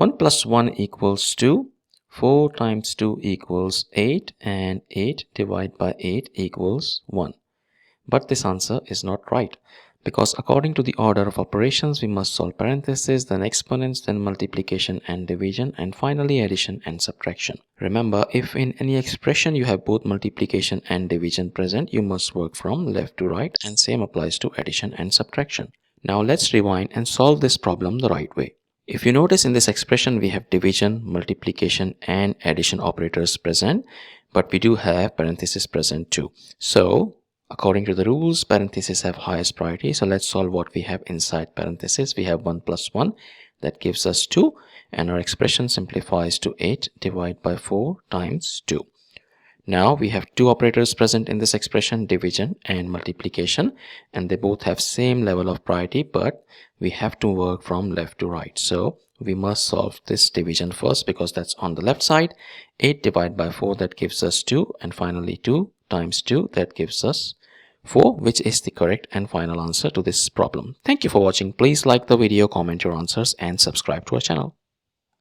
1 plus 1 equals 2, 4 times 2 equals 8, and 8 divided by 8 equals 1. But this answer is not right, because according to the order of operations, we must solve parentheses, then exponents, then multiplication and division, and finally addition and subtraction. Remember, if in any expression you have both multiplication and division present, you must work from left to right, and same applies to addition and subtraction. Now let's rewind and solve this problem the right way. If you notice, in this expression we have division, multiplication and addition operators present, but we do have parentheses present too. So according to the rules, parentheses have highest priority. So let's solve what we have inside parentheses. We have 1 plus 1, that gives us 2, and our expression simplifies to 8 divided by 4 times 2. Now we have two operators present in this expression, division and multiplication, and they both have same level of priority, but we have to work from left to right. So we must solve this division first because that's on the left side. 8 divided by 4, that gives us 2, and finally 2 times 2, that gives us 4, which is the correct and final answer to this problem. Thank you for watching. Please like the video, comment your answers, and subscribe to our channel.